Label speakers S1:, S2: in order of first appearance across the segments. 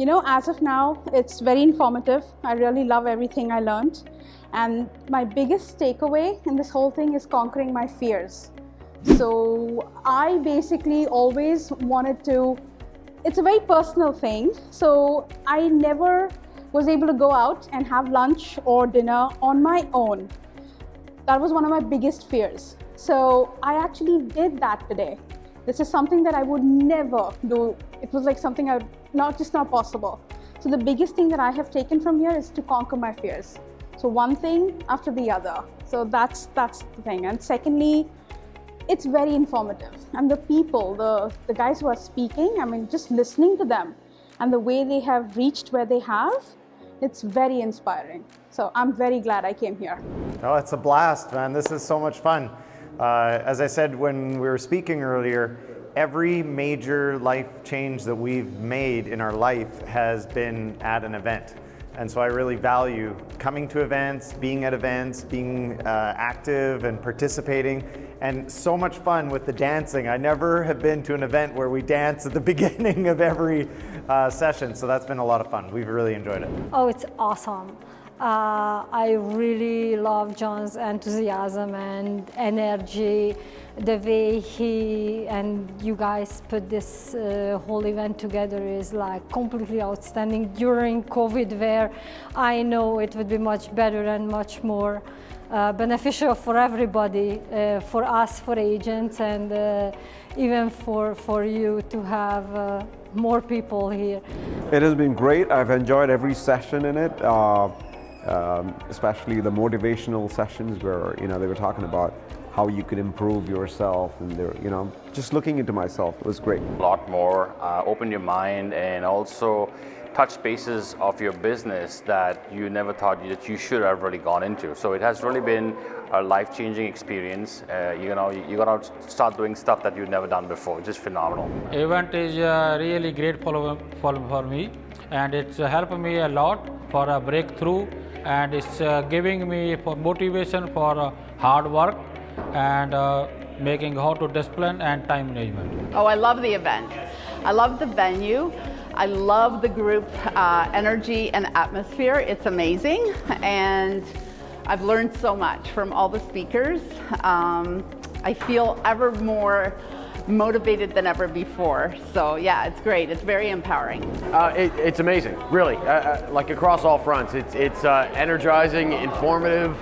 S1: You know, as of now, it's very informative. I really love everything I learned. And my biggest takeaway in this whole thing is conquering my fears. So I basically always wanted to, it's a very personal thing. So I never was able to go out and have lunch or dinner on my own. That was one of my biggest fears. So I actually did that today. This is something that I would never do. It was like something just not possible. So the biggest thing that I have taken from here is to conquer my fears. So one thing after the other. So that's the thing. And secondly, it's very informative. And the people, the guys who are speaking, I mean, just listening to them and the way they have reached where they have, it's very inspiring. So I'm very glad I came here.
S2: Oh, it's a blast, man. This is so much fun. As I said when we were speaking earlier, every major life change that we've made in our life has been at an event. And so I really value coming to events, being active and participating, and so much fun with the dancing. I never have been to an event where we dance at the beginning of every session, so that's been a lot of fun. We've really enjoyed it.
S3: Oh, it's awesome. I really love John's enthusiasm and energy, the way he and you guys put this whole event together is like completely outstanding during COVID, where I know it would be much better and much more beneficial for everybody, for us, for agents, and even for you to have more people here.
S4: It has been great. I've enjoyed every session in it. Especially the motivational sessions where they were talking about how you could improve yourself, and they're just looking into myself. It was great.
S5: A lot more, open your mind, and also touch spaces of your business that you never thought that you should have really gone into. So it has really been a life-changing experience. You got to start doing stuff that you've never done before. Just phenomenal.
S6: Event is really great for me, and it's helped me a lot for a breakthrough, and it's giving me motivation for hard work and making how to discipline and time management.
S7: Oh, I love the event. I love the venue. I love the group energy and atmosphere. It's amazing, and I've learned so much from all the speakers. I feel ever more motivated than ever before. So yeah, it's great. It's very empowering.
S8: It's amazing, really. Like across all fronts, it's energizing, informative.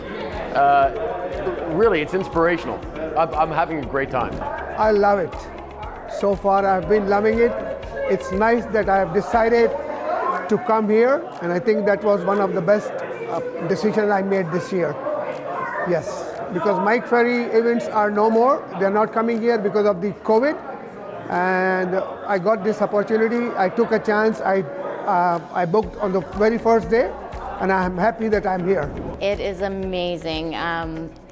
S8: Really, it's inspirational. I'm having a great time.
S9: I love it. So far, I've been loving it. It's nice that I have decided to come here, and I think that was one of the best decisions I made this year. Yes. Because Mike Ferry events are no more. They're not coming here because of the COVID. And I got this opportunity. I took a chance. I booked on the very first day, and I'm happy that I'm here.
S10: It is amazing.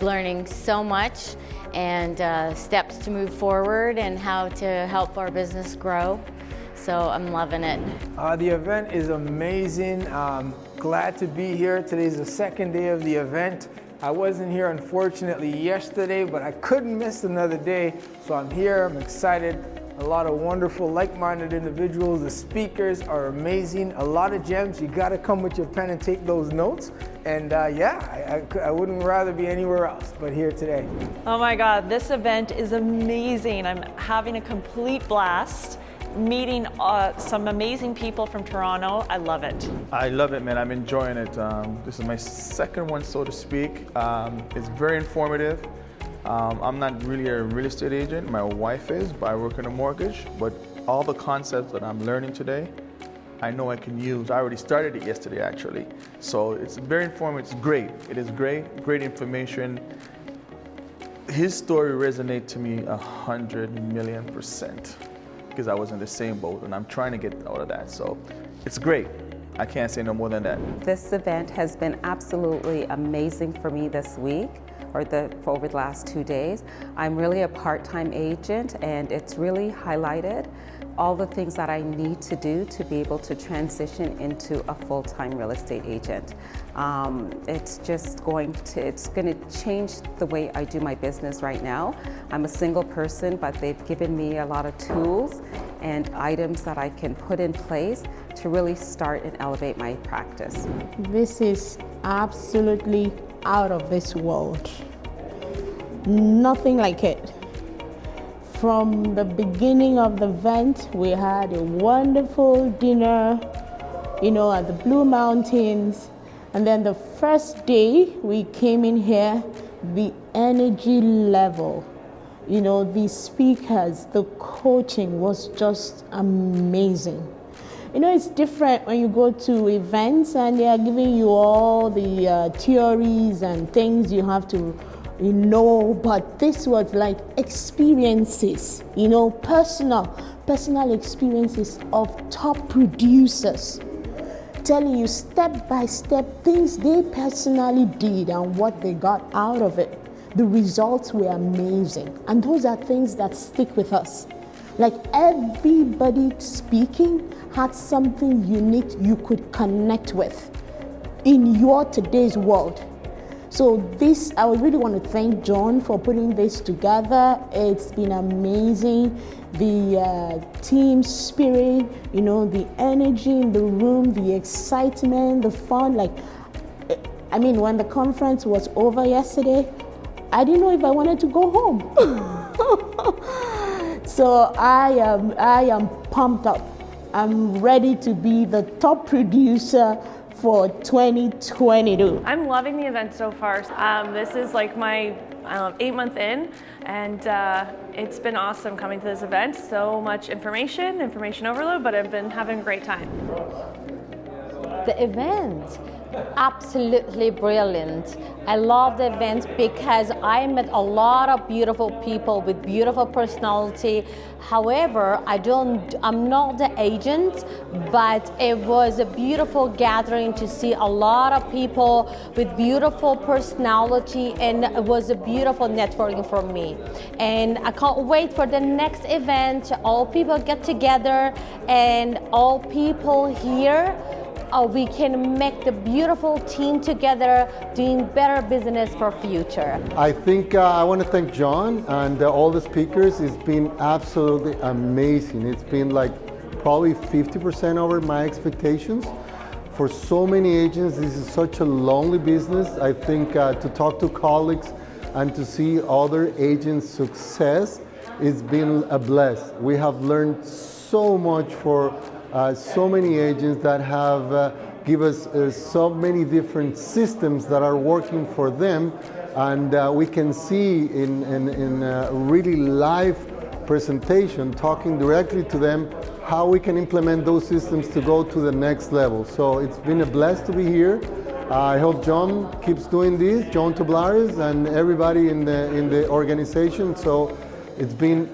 S10: Learning so much and steps to move forward and how to help our business grow. So I'm loving it.
S11: The event is amazing. Glad to be here. Today's the second day of the event. I wasn't here, unfortunately, yesterday, but I couldn't miss another day. So I'm here, I'm excited. A lot of wonderful, like-minded individuals. The speakers are amazing. A lot of gems. You gotta come with your pen and take those notes. And I wouldn't rather be anywhere else but here today.
S12: Oh my God, this event is amazing. I'm having a complete blast. Meeting some amazing people from Toronto. I love it.
S13: I love it, man. I'm enjoying it. This is my second one, so to speak. It's very informative. I'm not really a real estate agent. My wife is, but I work on a mortgage. But all the concepts that I'm learning today, I know I can use. I already started it yesterday, actually. So it's very informative. It's great. It is great. Great information. His story resonates to me 100,000,000%. Because I was in the same boat, and I'm trying to get out of that. So it's great. I can't say no more than that.
S14: This event has been absolutely amazing for me this week. or for over the last 2 days. I'm really a part-time agent, and it's really highlighted all the things that I need to do to be able to transition into a full-time real estate agent. It's going to change the way I do my business right now. I'm a single person, but they've given me a lot of tools and items that I can put in place to really start and elevate my practice.
S15: This is absolutely out of this world. Nothing like it. From the beginning of the event, we had a wonderful dinner, at the Blue Mountains. And then the first day we came in here, the energy level, the speakers, the coaching was just amazing. It's different when you go to events and they are giving you all the theories and things you have to but this was like experiences, personal experiences of top producers telling you step by step things they personally did and what they got out of it. The results were amazing, and those are things that stick with us. Like everybody speaking had something unique you could connect with in your today's world. So I really want to thank John for putting this together. It's been amazing. The team spirit, the energy in the room, the excitement, the fun. When the conference was over yesterday, I didn't know if I wanted to go home. So I am pumped up. I'm ready to be the top producer for 2022.
S16: I'm loving the event so far. This is like my 8 month in, and it's been awesome coming to this event. So much information overload, but I've been having a great time.
S17: The event, absolutely brilliant. I love the event because I met a lot of beautiful people with beautiful personality. However, I'm not the agent, but it was a beautiful gathering to see a lot of people with beautiful personality, and it was a beautiful networking for me. And I can't wait for the next event. All people get together, and all people here we can make the beautiful team together doing better business for future.
S18: I think I want to thank John and all the speakers. It's been absolutely amazing. It's been like probably 50% over my expectations. For so many agents, this is such a lonely business. I think to talk to colleagues and to see other agents' success, it's been a bless. We have learned so much for so many agents that have give us so many different systems that are working for them, and we can see in a really live presentation, talking directly to them, how we can implement those systems to go to the next level. So it's been a blast to be here. I hope John keeps doing this, John Toublaris, and everybody in the organization. So it's been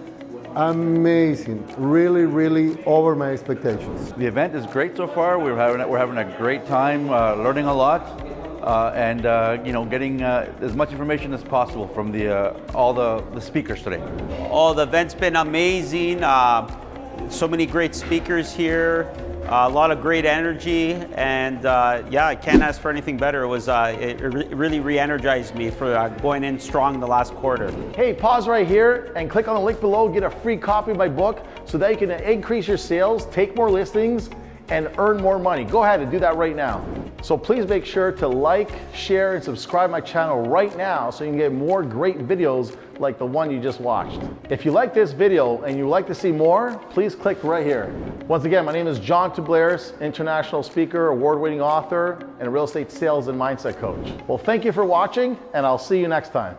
S18: amazing, really over my expectations.
S19: The event is great so far. We're having a great time, learning a lot, and getting as much information as possible from all the speakers today.
S20: Oh, the event's been amazing. So many great speakers here. A lot of great energy, and I can't ask for anything better. It really re-energized me for going in strong the last quarter.
S21: Hey, pause right here and click on the link below, get a free copy of my book so that you can increase your sales, take more listings, and earn more money. Go ahead and do that right now. So please make sure to like, share, and subscribe my channel right now so you can get more great videos like the one you just watched. If you like this video and you'd like to see more, please click right here. Once again, my name is John Toublaris, international speaker, award-winning author, and real estate sales and mindset coach. Well, thank you for watching, and I'll see you next time.